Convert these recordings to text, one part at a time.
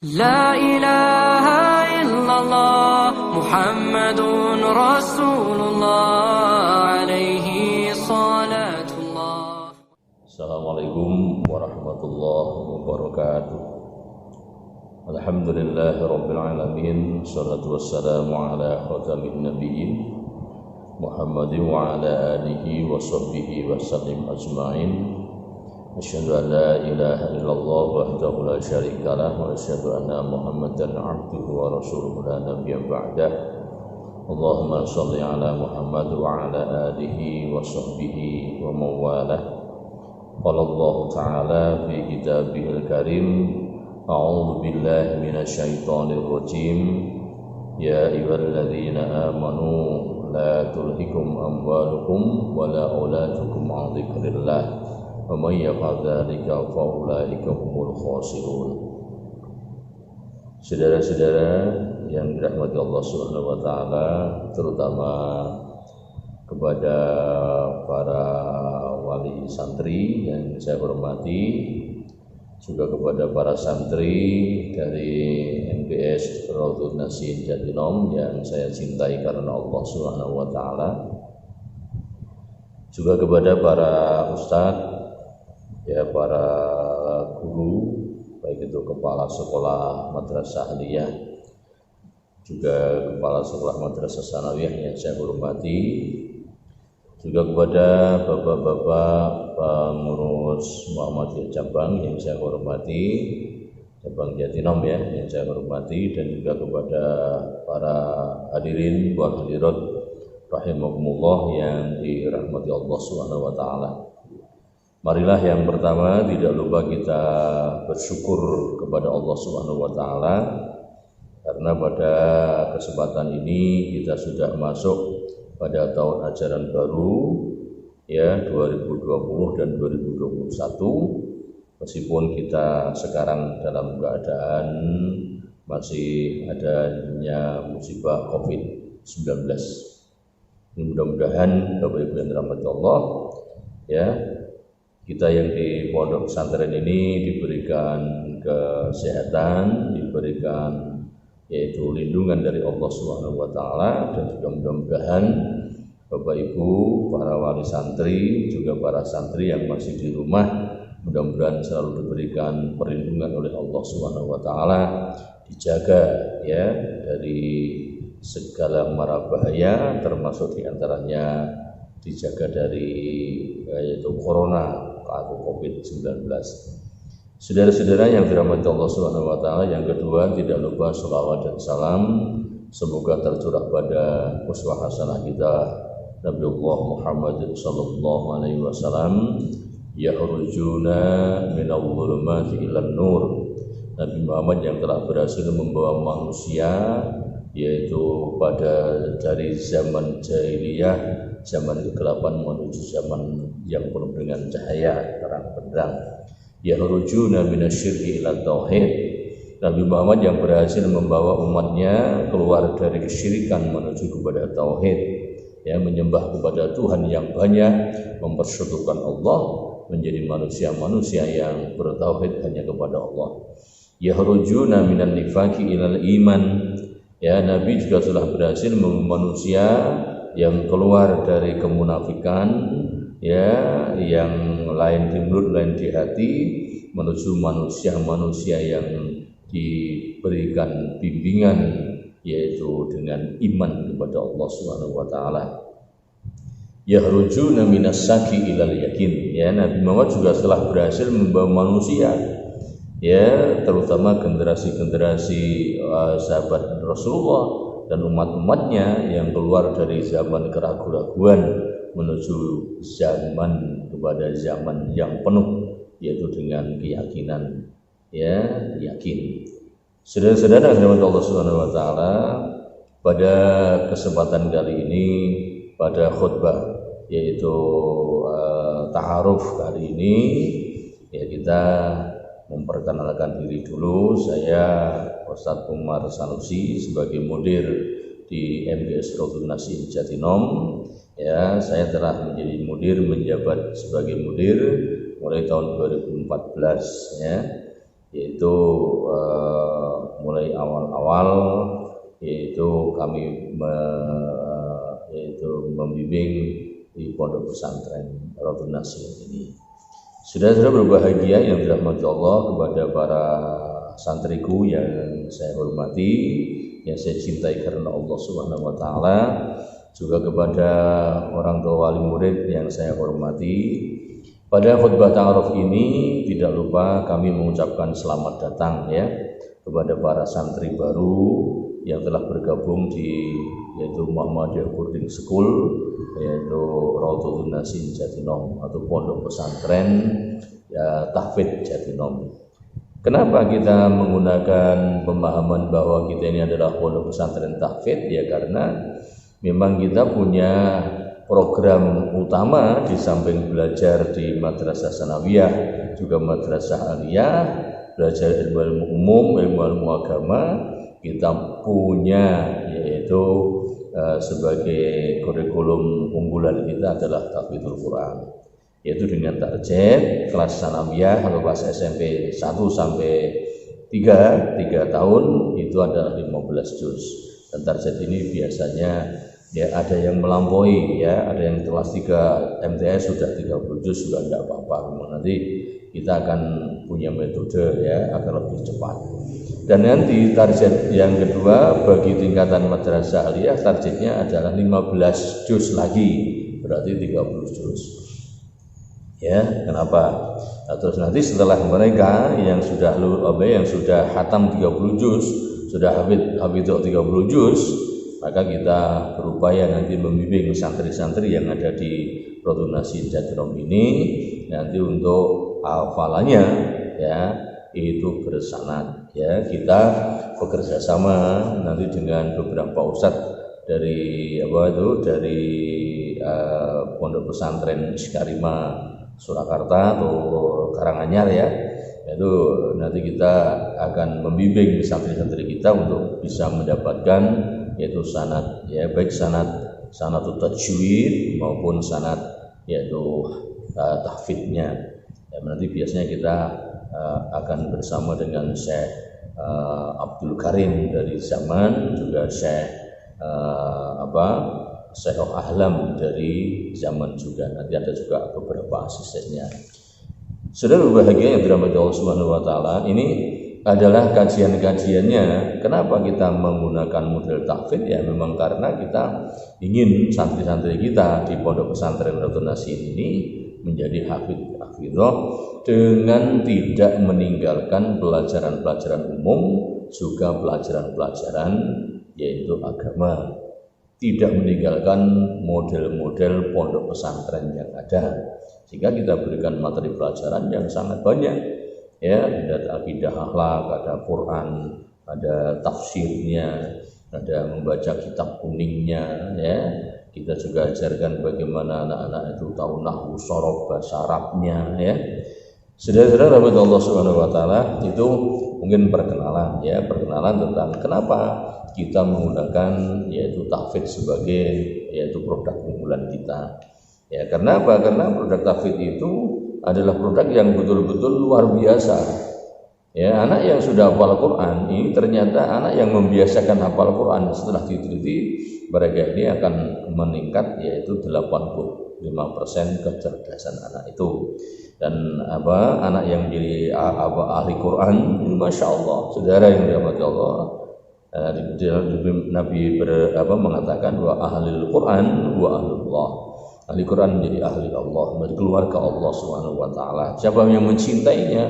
لا إله إلا الله محمد رسول الله عليه صلاة الله. Assalamualaikum warahmatullahi wabarakatuh. Alhamdulillahi rabbil alamin. Shalatu wassalamu ala khatamin nabiyyin Muhammadin wa ala alihi wa sahbihi wa sallim ajma'in. Asyhadu an la ilaha illallah wahdahu la syarika lah wa asyhadu anna Muhammadan abduhu wa rasuluhu la nabiyya ba'dah. Allahumma shalli ala Muhammad wa ala alihi wa sahbihi wa mawalah. Qala Allah ta'ala fi kitabihil karim, a'udzu billahi minasy syaithanir rajim. Ya ayyuhalladzina amanu la tulhikum amwalukum wa la auladukum 'an dzikrillah. Wa may yaf'al dzalika fa ulaika humul khasirun. Saudara-saudara yang dirahmati Allah Subhanahu wa taala, terutama kepada para wali santri yang saya hormati, juga kepada para santri dari MBS Raudhun Nasin Jatinom yang saya cintai karena Allah Subhanahu wa taala, juga kepada para ustadz, ya, para guru, baik itu kepala sekolah madrasah aliyah, juga kepala sekolah madrasah sanawiyah yang saya hormati, juga kepada bapak-bapak pengurus Muhammadiyah cabang yang saya hormati, cabang Jatinom ya yang saya hormati, dan juga kepada para hadirin wal hadirat rahimakumullah yang dirahmati Allah Subhanahu wa taala. Marilah yang pertama tidak lupa kita bersyukur kepada Allah Subhanahu wa taala karena pada kesempatan ini kita sudah masuk pada tahun ajaran baru ya 2020 dan 2021, meskipun kita sekarang dalam keadaan masih adanya musibah COVID-19. Mudah-mudahan Bapak Ibu yang dirahmati Allah, ya, kita yang di pondok pesantren ini diberikan kesehatan, diberikan yaitu lindungan dari Allah Subhanahu wa taala, dan juga mudah-mudahan Bapak Ibu, para wali santri, juga para santri yang masih di rumah, mudah-mudahan selalu diberikan perlindungan oleh Allah Subhanahu wa taala, dijaga ya dari segala mara bahaya, termasuk diantaranya dijaga dari yaitu corona atau COVID-19. Saudara-saudara yang dirahmati Allah Subhanahu wa taala, yang kedua tidak lupa sholawat dan salam semoga tercurah pada uswah hasanah kita Nabiullah Muhammad sallallahu alaihi wasallam, yakhrujuna minal dhulumati ilan nur. Nabi Muhammad yang telah berhasil membawa manusia yaitu dari zaman jahiliyah, zaman kegelapan menuju zaman yang penuh dengan cahaya terang benderang. Yakhrujuna minasyirki ila tauhid. Nabi Muhammad yang berhasil membawa umatnya keluar dari kesyirikan menuju kepada tauhid, ya, menyembah kepada Tuhan yang banyak, mempersekutukan Allah, menjadi manusia-manusia yang bertauhid hanya kepada Allah. Yakhrujuna minan nifaqi ilal iman. Ya, Nabi juga telah berhasil membawa manusia yang keluar dari kemunafikan, ya, yang lain di mulut lain di hati, menuju manusia-manusia yang diberikan bimbingan yaitu dengan iman kepada Allah Subhanahu wa taala. Yakhrujuna minas syaki ilal yakin. Ya, Nabi Muhammad juga telah berhasil membawa manusia, ya, terutama generasi-generasi sahabat Rasulullah dan umat-umatnya yang keluar dari zaman keraguan-raguan menuju zaman kepada zaman yang penuh yaitu dengan keyakinan, ya, yakin. Saudara-saudara yang dirahmati Allah Subhanahu wa taala, pada kesempatan kali ini pada khutbah yaitu ta'aruf kali ini, ya, kita memperkenalkan diri dulu. Saya Ustadz Umar Sanusi sebagai mudir di MBS Raudhun Nasin Jatinom. Ya, saya telah menjabat sebagai mudir mulai tahun 2014 ya, yaitu awal yaitu kami membimbing di pondok pesantren Radun Nasim ini. Saudara-saudara berbahagia yang dirahmati Allah, kepada para santriku yang saya hormati, yang saya cintai karena Allah Subhanahu wa taala, juga kepada orang tua wali murid yang saya hormati. Pada khutbah ta'aruf ini tidak lupa kami mengucapkan selamat datang ya kepada para santri baru yang telah bergabung di yaitu Muhammadiyah Boarding School, yaitu Radun Nasim Jatinom atau Pondok Pesantren ya, Tahfidz Jatinom. Kenapa kita menggunakan pemahaman bahwa kita ini adalah Pondok Pesantren Tahfidz? Ya karena memang kita punya program utama di samping belajar di Madrasah Sanawiyah, juga Madrasah Aliyah, belajar ilmu umum, ilmu agama. Kita punya yaitu sebagai kurikulum unggulan kita adalah Tahfidzul Quran, yaitu dengan target kelas sanawiyah atau kelas SMP 1 sampai 3 tahun itu adalah 15 juz. Dan target ini biasanya ya ada yang melampaui ya, ada yang kelas 3 MTS sudah 30 juz juga tidak apa-apa. Nanti kita akan punya metode ya agar lebih cepat. Dan nanti target yang kedua bagi tingkatan madrasah aliyah targetnya adalah 15 juz lagi, berarti 30 juz. Ya, kenapa? Nah, terus nanti setelah mereka yang sudah hatam 30 juz, sudah hafidh 30 juz, maka kita berupaya nanti membimbing santri-santri yang ada di Radun Nasim Jatinom ini nanti untuk hafalannya ya itu bersanad ya. Kita bekerja sama nanti dengan beberapa ustadz dari Pondok Pesantren Iskarima Surakarta atau Karanganyar ya. Itu nanti kita akan membimbing santri-santri kita untuk bisa mendapatkan yaitu sanad ya, baik sanadut tajwid maupun sanad yaitu tahfidznya. Ya, nanti biasanya kita akan bersama dengan Syekh Abdul Karim dari Zaman, juga Syekh Syekh Ahlam dari Zaman juga. Nanti ada juga beberapa asistennya. Saudara berbahagia yang dirahmati Allah Subhanahu wa taala, ini adalah kajian-kajiannya. Kenapa kita menggunakan model tahfidz? Ya memang karena kita ingin santri-santri kita di Pondok Pesantren Radun Nasim ini menjadi hafidhah dengan tidak meninggalkan pelajaran-pelajaran umum, juga pelajaran-pelajaran yaitu agama, tidak meninggalkan model-model pondok pesantren yang ada, sehingga kita berikan materi pelajaran yang sangat banyak ya, ada akidah akhlak, ada Quran, ada tafsirnya, ada membaca kitab kuningnya ya. Kita juga ajarkan bagaimana anak-anak itu tahu nahwu shorof, bahasa Arabnya ya. Saudara-saudara rahmat Allah Subhanahu wa taala, itu mungkin perkenalan tentang kenapa kita menggunakan yaitu tahfidz sebagai yaitu produk unggulan kita. Ya, karena apa? Karena produk tahfidz itu adalah produk yang betul-betul luar biasa. Ya, anak yang sudah hafal Quran ini ternyata anak yang membiasakan hafal Quran, setelah diteliti mereka ini akan meningkat yaitu 85% kecerdasan anak itu. Dan anak yang menjadi ahli Quran, masya Allah, saudara yang dirahmati Allah, Nabi mengatakan bahwa ahli Quran wa ahlullah. Ahli Quran menjadi ahli Allah, menjadi keluarga Allah Subhanahu wa taala. Siapa yang mencintainya,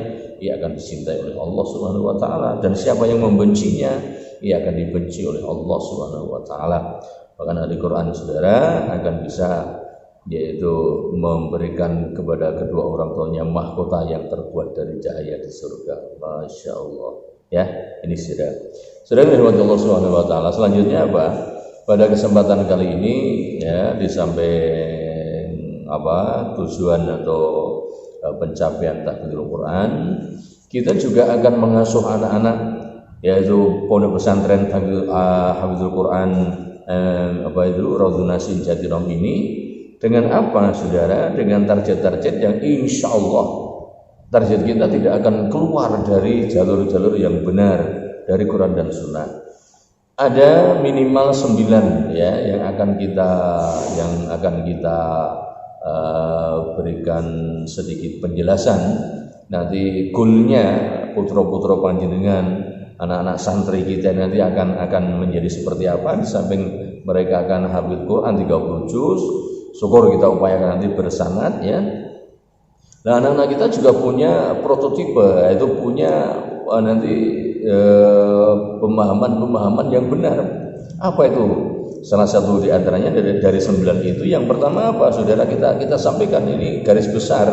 ia akan dicintai oleh Allah Subhanahu wa taala, dan siapa yang membencinya, ia akan dibenci oleh Allah Subhanahu wa taala. Bahkan ahli Quran saudara akan bisa yaitu memberikan kepada kedua orang tuanya mahkota yang terbuat dari cahaya di surga. Masya Allah ya, ini saudara dirahmati Allah Subhanahu wa taala. Selanjutnya apa? Pada kesempatan kali ini ya, di samping tujuan atau pencapaian tahfidzul Quran, kita juga akan mengasuh anak-anak yaitu pondok pesantren Hafizul Quran Radun Nasim Jatinom ini dengan apa saudara? Dengan target-target yang insya Allah target kita tidak akan keluar dari jalur-jalur yang benar dari Quran dan Sunnah. Ada minimal 9 ya yang akan kita berikan sedikit penjelasan. Nanti goalnya putra-putra panjenengan, anak-anak santri kita nanti akan menjadi seperti apa. Di samping mereka akan hafid Quran 30 juz, syukur kita upayakan nanti bersanad ya. Nah, anak-anak kita juga punya prototipe, yaitu punya nanti pemahaman yang benar. Apa itu? Salah satu di antaranya dari 9 itu, yang pertama apa? Saudara, kita sampaikan ini garis besar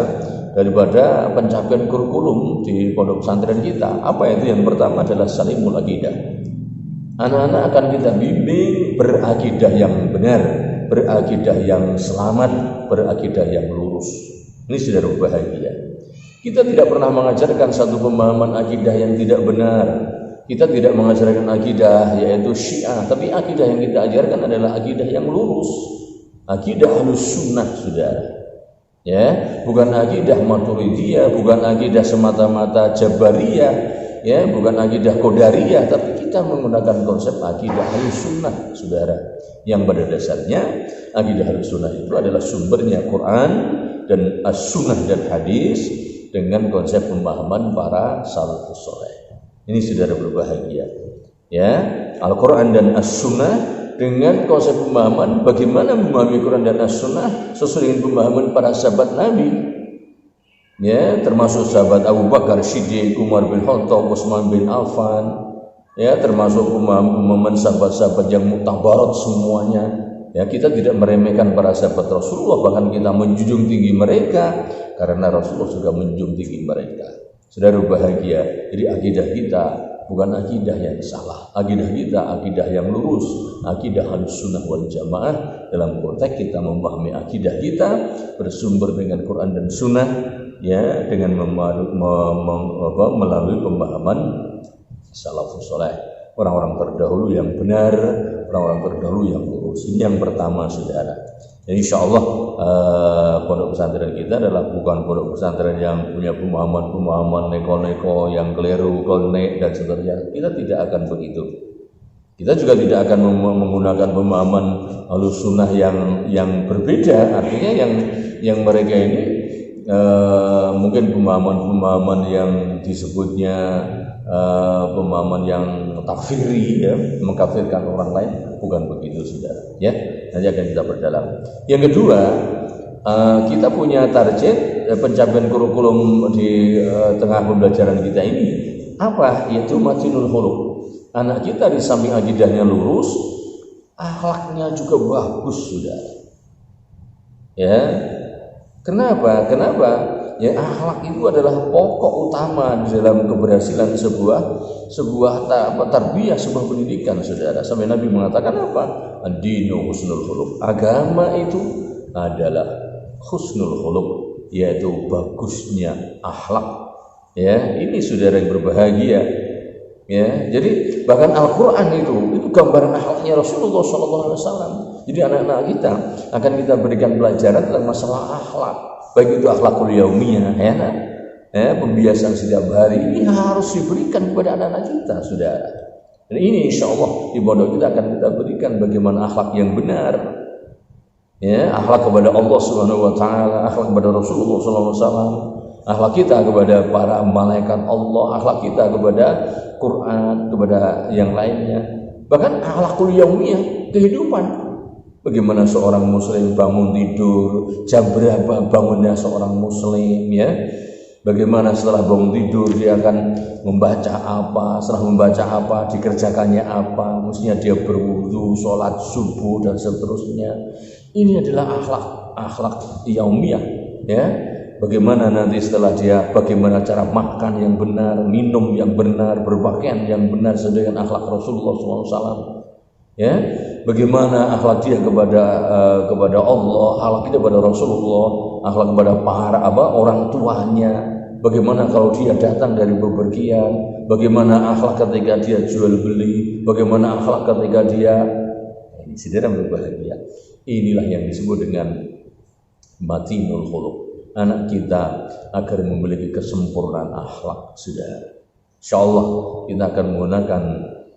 daripada pencapaian kurikulum di pondok pesantren kita. Apa itu? Yang pertama adalah salimul akidah. Anak-anak akan kita bimbing berakidah yang benar, berakidah yang selamat, berakidah yang lurus. Ini saudara bahagia. Kita tidak pernah mengajarkan satu pemahaman akidah yang tidak benar. Kita tidak mengajarkan akidah yaitu Syiah, tapi akidah yang kita ajarkan adalah akidah yang lurus. Akidah Ahlus Sunnah, saudara. Ya, bukan akidah Maturidiyah, bukan akidah semata-mata Jabariyah, ya, bukan akidah Qadariyah, tapi kita menggunakan konsep akidah Ahlus Sunnah, saudara. Yang pada dasarnya akidah Ahlus Sunnah itu adalah sumbernya Quran dan As-Sunnah dan hadis dengan konsep pemahaman para salafus saleh. Ini saudara berbahagia. Ya, Al-Quran dan As-Sunnah dengan konsep pemahaman bagaimana memahami Quran dan As-Sunnah sesuai dengan pemahaman para sahabat Nabi. Ya, termasuk sahabat Abu Bakar Siddiq, Umar bin Khattab, Utsman bin Affan. Ya, termasuk pemahaman sahabat-sahabat yang mutabarat semuanya. Ya, kita tidak meremehkan para sahabat Rasulullah, bahkan kita menjunjung tinggi mereka karena Rasulullah juga menjunjung tinggi mereka. Saudara bahagia, jadi akidah kita bukan akidah yang salah, akidah kita akidah yang lurus, akidah Ahlus Sunnah wal Jamaah dalam konteks kita memahami akidah kita bersumber dengan Quran dan Sunnah, ya, dengan melalui pemahaman salafus saleh, orang-orang terdahulu yang benar, orang-orang terdahulu yang lurus. Ini yang pertama, saudara. Dan insya Allah pondok pesantren kita adalah bukan pondok pesantren yang punya pemahaman neko-neko yang keliru, kolnek dan seterusnya. Kita tidak akan begitu. Kita juga tidak akan menggunakan pemahaman Ahlus Sunnah yang berbeda. Artinya yang mereka ini mungkin pemahaman yang disebutnya pemahaman yang takfiri, ya, mengkafirkan orang lain, bukan begitu, saudara. Ya, nanti akan kita perdalam. Yang kedua, kita punya target pencapaian kurikulum di tengah pembelajaran kita ini apa? Yaitu matinul khuluq. Anak kita di samping akidahnya lurus, akhlaknya juga bagus, saudara. Ya, kenapa? Ya, akhlak itu adalah pokok utama di dalam keberhasilan sebuah tarbiyah, sebuah pendidikan, saudara. Sampai Nabi mengatakan apa? Ad-dinu husnul khuluq. Agama itu adalah husnul khuluq, yaitu bagusnya akhlak. Ya, ini saudara yang berbahagia. Ya, jadi bahkan Al-Qur'an itu gambaran akhlaknya Rasulullah SAW. Jadi anak-anak kita akan kita berikan pelajaran tentang masalah akhlak. Baik itu akhlakul yaumiyah, ya, pembiasaan setiap hari ini harus diberikan kepada anak-anak kita, saudara. Dan ini insya Allah di pondok kita akan kita berikan bagaimana akhlak yang benar, ya, akhlak kepada Allah Subhanahu Wa Taala, akhlak kepada Rasulullah SAW, akhlak kita kepada para malaikat Allah, akhlak kita kepada Quran, kepada yang lainnya. Bahkan akhlakul yaumiyah, kehidupan. Bagaimana seorang muslim bangun tidur, jam berapa bangunnya seorang muslim, ya. Bagaimana setelah bangun tidur dia akan membaca apa, setelah membaca apa dikerjakannya apa, mestinya dia berwudu, sholat subuh dan seterusnya. Ini adalah akhlak yaumiyah, ya. Bagaimana nanti setelah dia, bagaimana cara makan yang benar, minum yang benar, berpakaian yang benar sesuai dengan akhlak Rasulullah SAW. Ya, bagaimana akhlak dia kepada Allah, akhlak kita kepada Rasulullah, akhlak kepada para orang tuanya. Bagaimana kalau dia datang dari bepergian, bagaimana akhlak ketika dia jual beli, bagaimana akhlak ketika dia ini saudara berbahagia. Inilah yang disebut dengan matinul khuluq. Anak kita agar memiliki kesempurnaan akhlak, saudara. Insyaallah kita akan menggunakan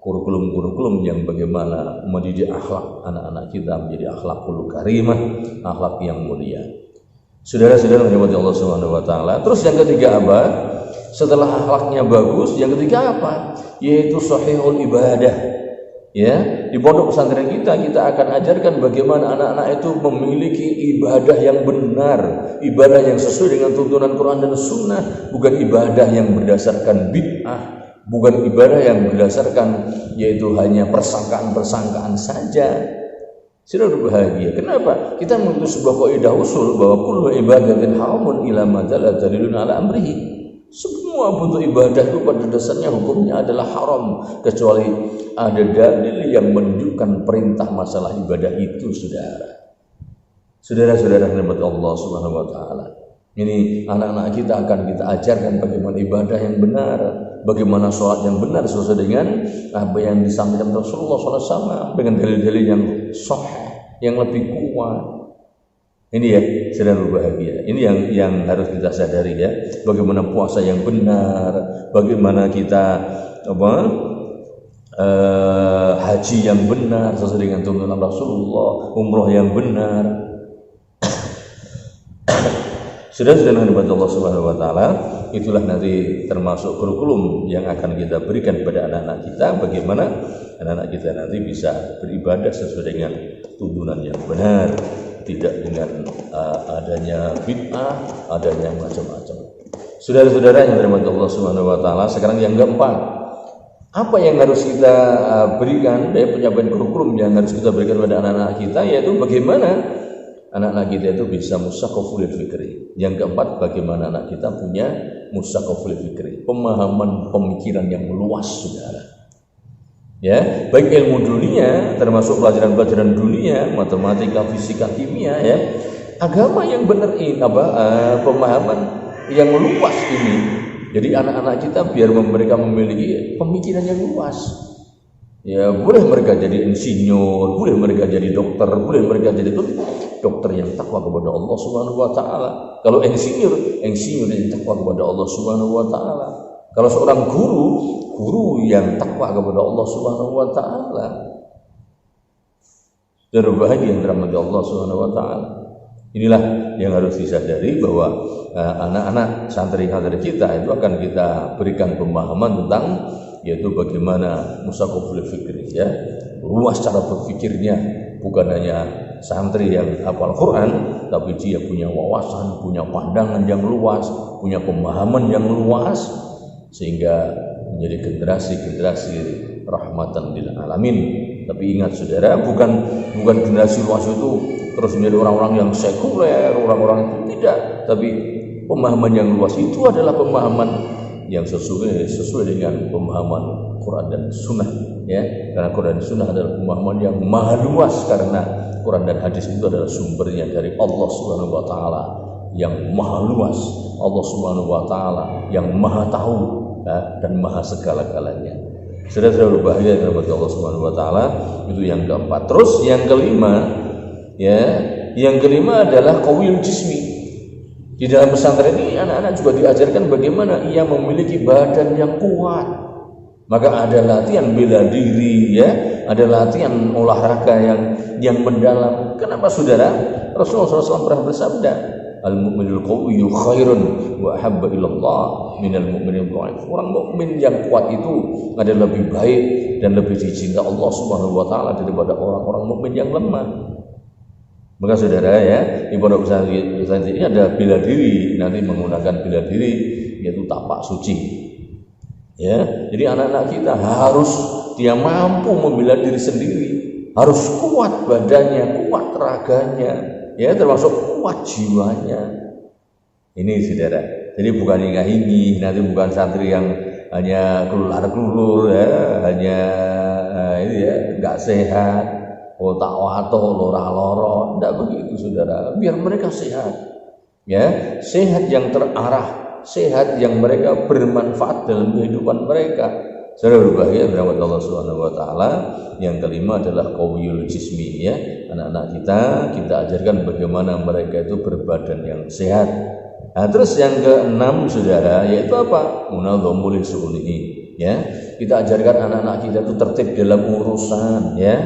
kurikulum-kurikulum yang bagaimana mendidik akhlak anak-anak kita menjadi akhlakul karimah, akhlak yang mulia. Saudara-saudara yang dirahmati Allah Subhanahu wa taala. Terus yang ketiga apa? Setelah akhlaknya bagus, yang ketiga apa? Yaitu sahihul ibadah. Ya, di pondok pesantren kita akan ajarkan bagaimana anak-anak itu memiliki ibadah yang benar, ibadah yang sesuai dengan tuntunan Quran dan Sunnah, bukan ibadah yang berdasarkan bid'ah, bukan ibadah yang berdasarkan yaitu hanya persangkaan-persangkaan saja. Sudah berbahagia. Kenapa? Kita memiliki sebuah kaidah usul bahwa kullu ibadatin haramun ila ma dalla dalilun ala amrihi. Semua bentuk ibadah itu pada dasarnya hukumnya adalah haram kecuali ada dalil yang menunjukkan perintah masalah ibadah itu, saudara-saudara yang dirahmati Allah Subhanahu wa taala. Ini anak-anak kita akan kita ajarkan bagaimana ibadah yang benar, bagaimana sholat yang benar sesuai dengan apa yang disampaikan Rasulullah SAW dengan dalil-dalil yang sahih, yang lebih kuat. Ini ya, saudara berbahagia. Ini yang harus kita sadari ya. Bagaimana puasa yang benar, bagaimana kita haji yang benar sesuai dengan tuntunan Rasulullah, umroh yang benar. Sudah-sudah yang dibantu Allah Subhanahu wa taala, itulah nanti termasuk kurikulum yang akan kita berikan kepada anak-anak kita, bagaimana anak-anak kita nanti bisa beribadah sesuai dengan tuntunan yang benar, tidak dengan adanya bid'ah, adanya macam-macam. Saudara-saudara yang dirahmati Allah Subhanahu wa taala, sekarang yang keempat, apa yang harus kita berikan dari penyampaian kurikulum yang harus kita berikan kepada anak-anak kita, yaitu bagaimana anak-anak kita itu bisa musyaqaful fikri. Yang keempat, bagaimana anak kita punya musyaqaful fikri, pemahaman pemikiran yang luas, saudara. Ya, baik ilmu dunia termasuk pelajaran-pelajaran dunia, matematika, fisika, kimia ya. Agama yang benar ini pemahaman yang luas ini. Jadi anak-anak kita biar mereka memiliki pemikiran yang luas. Ya, boleh mereka jadi insinyur, boleh mereka jadi dokter, boleh mereka jadi dokter yang takwa kepada Allah Subhanahu wa taala. Kalau insinyur yang takwa kepada Allah Subhanahu wa taala. Kalau seorang guru yang takwa kepada Allah Subhanahu wa taala. Berbahagia yang dirahmati Allah Subhanahu wa taala. Inilah yang harus disadari bahwa anak-anak santri kita itu akan kita berikan pemahaman tentang yaitu bagaimana musyaqaful fikri ya. Luas cara berpikirnya, bukan hanya santri yang hafal Quran, tapi dia punya wawasan, punya pandangan yang luas, punya pemahaman yang luas, sehingga menjadi generasi rahmatan lil alamin. Tapi ingat saudara, bukan generasi luas itu terus menjadi orang-orang yang sekuler, orang-orang itu tidak, tapi pemahaman yang luas itu adalah pemahaman yang sesuai dengan pemahaman Quran dan Sunnah ya. Karena Quran dan Sunnah adalah pemahaman yang maha luas, karena Quran dan hadis itu adalah sumbernya dari Allah Subhanahu wa taala yang maha luas, Allah Subhanahu wa taala yang maha tahu dan maha segala-galanya. Saudara-saudara berbahagia yang dirahmati Allah Subhanahu wa taala, itu yang keempat. Terus yang kelima adalah qawiyul jismi. Di dalam pesantren ini anak-anak juga diajarkan bagaimana ia memiliki badan yang kuat. Maka ada latihan bela diri ya, ada latihan olahraga yang mendalam. Kenapa saudara? Rasulullah SAW pernah bersabda, al-mu'minul qawiyyu khairun wa ahabba ilallah minal mu'minil dhaif. Orang mukmin yang kuat itu adalah lebih baik dan lebih dicinta Allah Subhanahu wa taala daripada orang-orang mukmin yang lemah. Maka saudara ya, di pondok pesantren ini ada bela diri, nanti menggunakan bela diri yaitu tapak suci. Ya, jadi anak-anak kita harus dia mampu membela diri sendiri, harus kuat badannya, kuat raganya, ya termasuk kuat jiwanya. Ini saudara. Jadi bukan ingah-ingih, nanti bukan santri yang hanya kelulur ya, hanya ini ya enggak sehat, otak wato, lora-loro, enggak begitu saudara. Biar mereka sehat. Ya, sehat yang terarah, sehat yang mereka bermanfaat dalam kehidupan mereka. Saudara berbahagia berahmat Allah Subhanahu wa taala. Yang kelima adalah qawiyul jismi ya. Anak-anak kita ajarkan bagaimana mereka itu berbadan yang sehat. Nah, terus yang keenam saudara, yaitu apa? Munadhamul su'unihi, ya. Kita ajarkan anak-anak kita itu tertib dalam urusan, ya.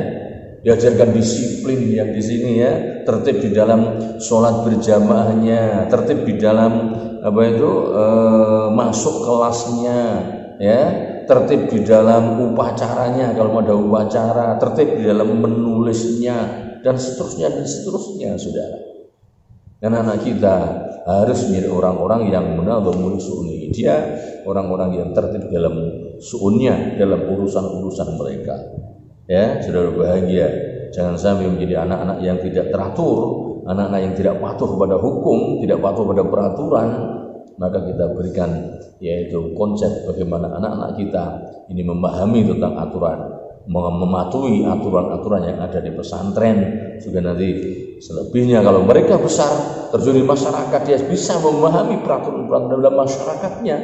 Diajarkan disiplin yang di sini, ya. Tertib di dalam sholat berjamaahnya, tertib di dalam masuk kelasnya, ya. Tertib di dalam upacaranya kalau mau ada upacara, tertib di dalam menulisnya dan seterusnya, saudara. Dan anak kita harus menjadi orang-orang yang munadhamul su'uni. Dia orang-orang yang tertib dalam su'unnya, dalam urusan-urusan mereka. Ya, saudara bahagia. Jangan sampai menjadi anak-anak yang tidak teratur, anak-anak yang tidak patuh pada hukum, tidak patuh pada peraturan. Maka kita berikan yaitu konsep bagaimana anak-anak kita ini memahami tentang aturan, mematuhi aturan-aturan yang ada di pesantren, juga nanti selebihnya kalau mereka besar terjun di masyarakat, dia bisa memahami peraturan-peraturan dalam masyarakatnya,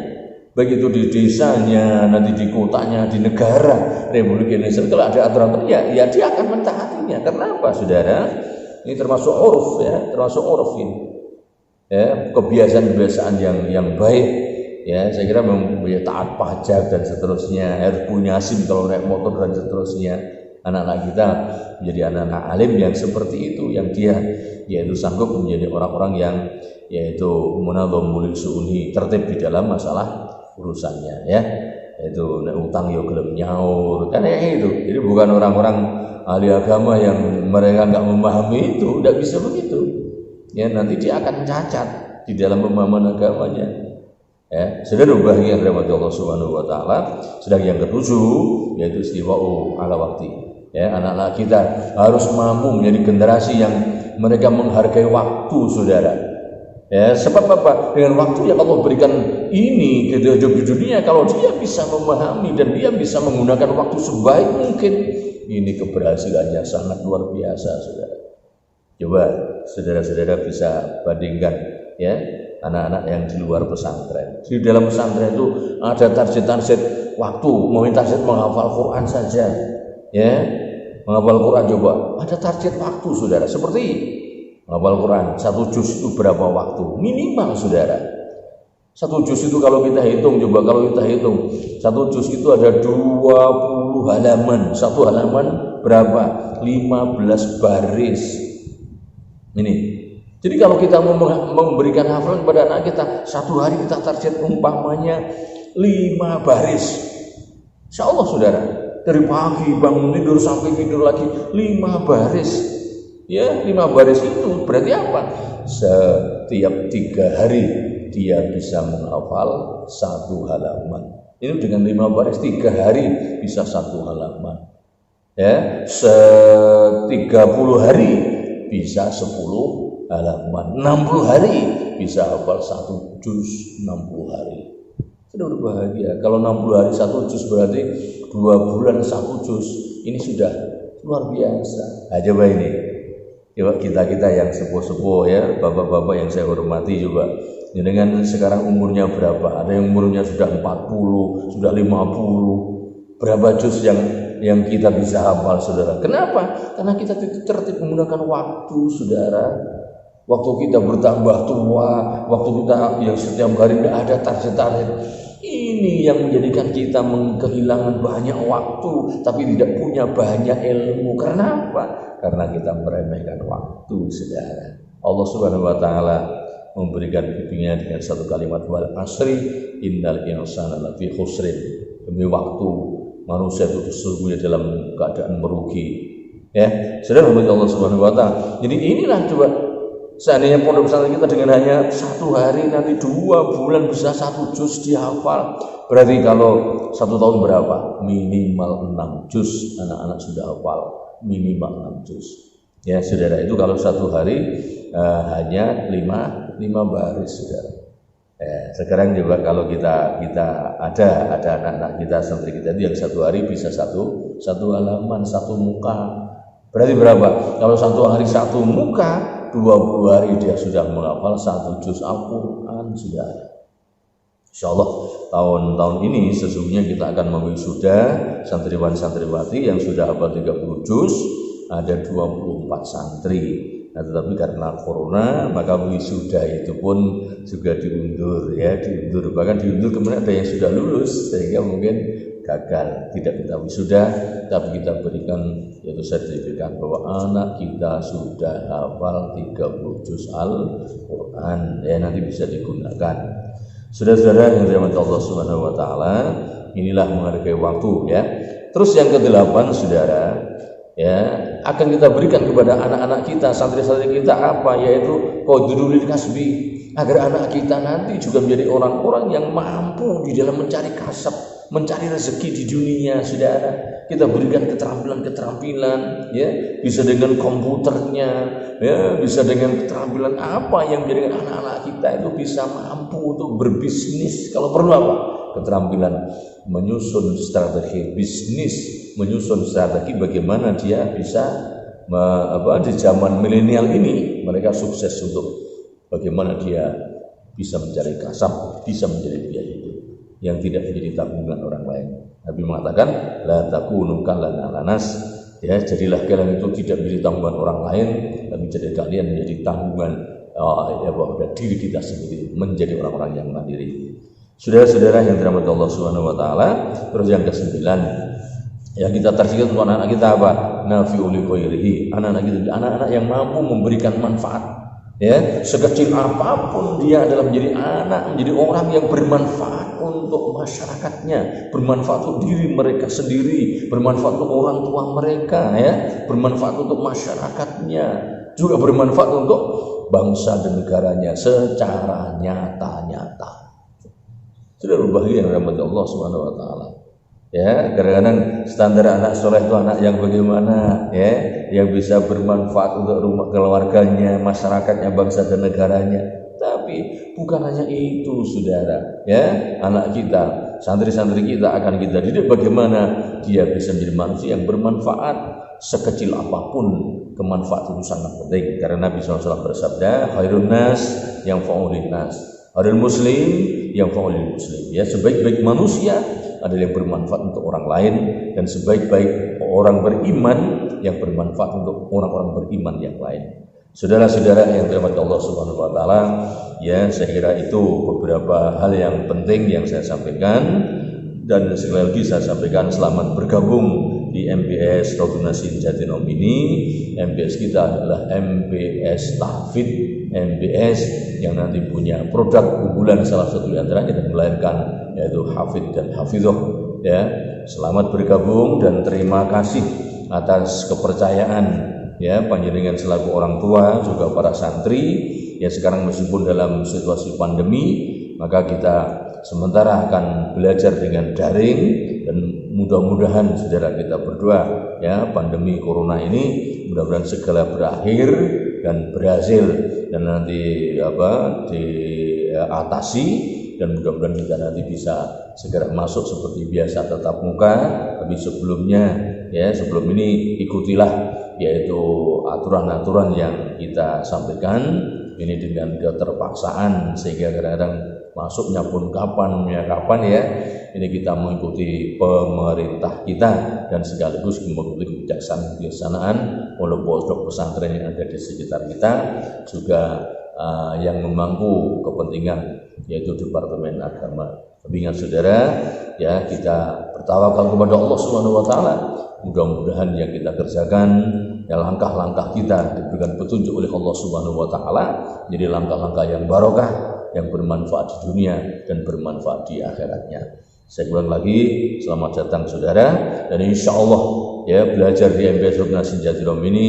baik itu di desanya, nanti di kotanya, di negara Republik Indonesia. Kalau ada aturan ya dia akan mentaatinya. Kenapa, saudara? Ini termasuk uruf, ya, termasuk uruf ini. Ya, kebiasaan-kebiasaan yang baik, ya. Saya kira taat pajak dan seterusnya, harus punya SIM kalau naik motor dan seterusnya. Anak-anak kita menjadi anak-anak alim yang seperti itu, yang dia yaitu sanggup menjadi orang-orang yang yaitu munadhamul su'uni, tertib di dalam masalah urusannya, ya. Yaitu nek utang yo gelem nyaur, kan itu. Jadi bukan orang-orang ahli agama yang mereka enggak memahami itu, tidak bisa begitu. Ya, nanti dia akan cacat di dalam pemahaman agamanya. Ya, saudara bahagia rahmat Allah Subhanahu wa taala. Sedang yang ketujuh yaitu istiwa'u ala waqti. Ya, anak-anak kita harus mampu menjadi generasi yang mereka menghargai waktu, saudara. Ya, sebab apa? Dengan waktu yang Allah berikan ini ke hidup di dunia, kalau dia bisa memahami dan dia bisa menggunakan waktu sebaik mungkin, ini keberhasilannya sangat luar biasa, saudara. Coba saudara-saudara bisa bandingkan, ya, anak-anak yang di luar pesantren. Di dalam pesantren itu ada target-target waktu, mau target menghafal Quran saja, ya, menghafal Quran coba. Ada target waktu, saudara. Seperti menghafal Quran, 1 juz itu berapa waktu? Minimal, saudara. 1 juz itu kalau kita hitung, coba kalau kita hitung, 1 juz itu ada 20 halaman. Satu halaman berapa? 15 baris. Ini. Jadi kalau kita memberikan hafalan kepada anak kita, 1 hari kita target umpamanya 5 baris. Insya Allah, saudara, dari pagi bangun tidur sampai tidur lagi 5 baris. Ya, 5 baris itu berarti apa? Setiap 3 hari dia bisa menghafal 1 halaman. Ini dengan 5 baris 3 hari bisa 1 halaman. Ya, 30 hari bisa 10 halaman, 60 hari bisa hafal 1 juz 60 hari. Sudah berbahagia. Kalau 60 hari 1 juz berarti 2 bulan 1 juz. Ini sudah luar biasa. Nah, coba ini. Coba kita yang sepuh-sepuh, ya, bapak-bapak yang saya hormati juga. Dengan sekarang umurnya berapa? Ada yang umurnya sudah 40, sudah 50. Berapa juz yang kita bisa hafal, saudara? Kenapa? Karena kita tertib menggunakan waktu, saudara. Waktu kita bertambah tua, waktu kita yang setiap hari tidak ada target-target. Ini yang menjadikan kita kehilangan banyak waktu, tapi tidak punya banyak ilmu. Karena apa? Karena kita meremehkan waktu, saudara. Allah Subhanahu wa taala memberikan bimbingan dengan satu kalimat, wal asri innal insana lafi khusrin. Demi waktu, manusia itu sesungguhnya dalam keadaan merugi. Ya, saudara Allah Subhanahu wa taala. Jadi inilah coba, seandainya pondok pesantren kita dengan hanya 1 hari nanti 2 bulan bisa 1 juz dihafal. Berarti kalau 1 tahun berapa? Minimal 6 juz anak-anak sudah hafal, minimal 6 juz. Ya, saudara, itu kalau 1 hari hanya 5 baris, saudara. Sekarang juga kalau kita ada anak-anak kita, santri kita itu yang 1 hari bisa satu halaman, 1 muka. Berarti berapa? Kalau 1 hari 1 muka, 20 hari dia sudah menghafal 1 juz Al-Quran, sudah. Insyaallah tahun ini sesungguhnya kita akan mewisuda santriwan santriwati yang sudah hafal 30 juz, ada 24 santri. Nah, tetapi karena corona maka wisuda itu pun juga diundur ya, bahkan diundur kemudian ada yang sudah lulus sehingga mungkin gagal tidak kita wisuda, tapi kita berikan yaitu sertifikat bahwa anak kita sudah hafal 30 juz Al-Quran ya, nanti bisa digunakan. Saudara-saudara yang dirahmati Allah Subhanahu wa taala, inilah menghargai waktu ya. Terus yang ke-8 saudara ya, akan kita berikan kepada anak-anak kita, santri-santri kita apa, yaitu qadrul kasbi, agar anak kita nanti juga menjadi orang-orang yang mampu di dalam mencari kasab, mencari rezeki di dunia saudara. Kita berikan keterampilan ya, bisa dengan komputernya ya, bisa dengan keterampilan apa yang menjadikan anak-anak kita itu bisa mampu untuk berbisnis. Kalau perlu apa? Keterampilan menyusun strategi bisnis, menyusun strategi bagaimana dia bisa di zaman milenial ini mereka sukses untuk bagaimana dia bisa mencari kasab, bisa menjadi biaya hidup yang tidak menjadi tabungan orang lain. Nabi mengatakan la takunu kallananas ya, jadilah kalian itu tidak menjadi tabungan orang lain, tapi jadi kalian menjadi tabungan bahwa diri kita sendiri, menjadi orang-orang yang mandiri. Saudara-saudara yang dirahmati Allah Subhanahu wa taala, terus yang ke-9 ya, kita targetkan untuk anak-anak kita apa? Nafi'u li ghairihi, anak-anak yang mampu memberikan manfaat ya, sekecil apapun dia adalah menjadi anak, menjadi orang yang bermanfaat untuk masyarakatnya, bermanfaat untuk diri mereka sendiri, bermanfaat untuk orang tua mereka ya, bermanfaat untuk masyarakatnya, juga bermanfaat untuk bangsa dan negaranya secara nyata-nyata. Sudah berbahagia yang rahmat Allah Subhanahu wa taala. Ya, kadang-kadang standar anak soleh itu anak yang bagaimana ya, yang bisa bermanfaat untuk rumah keluarganya, masyarakatnya, bangsa dan negaranya. Tapi bukan hanya itu saudara ya, anak kita, santri-santri kita akan kita didik bagaimana dia bisa menjadi manusia yang bermanfaat. Sekecil apapun kemanfaatan itu sangat penting, karena Nabi SAW bersabda khairun nas yang fa'ulin nas, khairul muslim yang fa'ulin muslim ya, sebaik-baik manusia adalah yang bermanfaat untuk orang lain, dan sebaik-baik orang beriman yang bermanfaat untuk orang-orang beriman yang lain. Saudara-saudara yang dirahmati Allah Subhanahu wa taala, ya saya kira itu beberapa hal yang penting yang saya sampaikan, dan sekali lagi saya sampaikan selamat bergabung di MBS Rohun Nasin Jatinom ini. MBS kita adalah MBS Tahfidz, MBS yang nanti punya produk unggulan salah satu di antaranya dan melahirkan yaitu Hafidz dan Hafidzoh ya. Selamat bergabung dan terima kasih atas kepercayaan ya panjenengan selaku orang tua, juga para santri ya. Sekarang meskipun dalam situasi pandemi, maka kita sementara akan belajar dengan daring, dan mudah-mudahan saudara kita berdoa ya, pandemi corona ini mudah-mudahan segera berakhir dan berhasil, dan nanti diatasi, dan mudah-mudahan kita nanti bisa segera masuk seperti biasa tatap muka. Tapi sebelumnya ya, sebelum ini ikutilah yaitu aturan-aturan yang kita sampaikan ini dengan keterpaksaan, sehingga kadang-kadang masuknya pun kapan ya, ini kita mengikuti pemerintah kita dan sekaligus mengikuti kebijaksanaan oleh pondok pesantren yang ada di sekitar kita, juga yang memangku kepentingan yaitu Departemen Agama. Tapi ingat saudara ya, kita bertawakal kepada Allah Subhanahu wa taala. Mudah-mudahan yang kita kerjakan ya, langkah-langkah kita diberikan petunjuk oleh Allah Subhanahu wa taala, jadi langkah-langkah yang barokah, yang bermanfaat di dunia dan bermanfaat di akhiratnya. Saya ulang lagi, selamat datang saudara, dan insya Allah ya, belajar di MBS Rohun Nasin Jatinom ini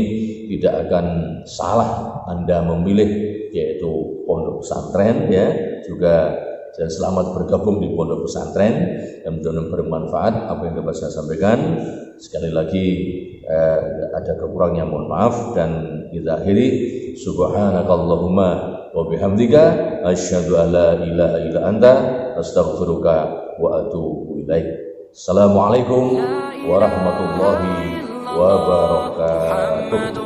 tidak akan salah Anda memilih yaitu pondok pesantren ya, juga dan selamat bergabung di pondok pesantren, dan mudah-mudahan bermanfaat apa yang dapat saya sampaikan. Sekali lagi ada kekurangannya mohon maaf, dan kita akhiri subhanakallahumma wa bihamdika asyhadu an la ilaha illa anta astaghfiruka wa atubu ilaik. Assalamualaikum warahmatullahi wabarakatuh.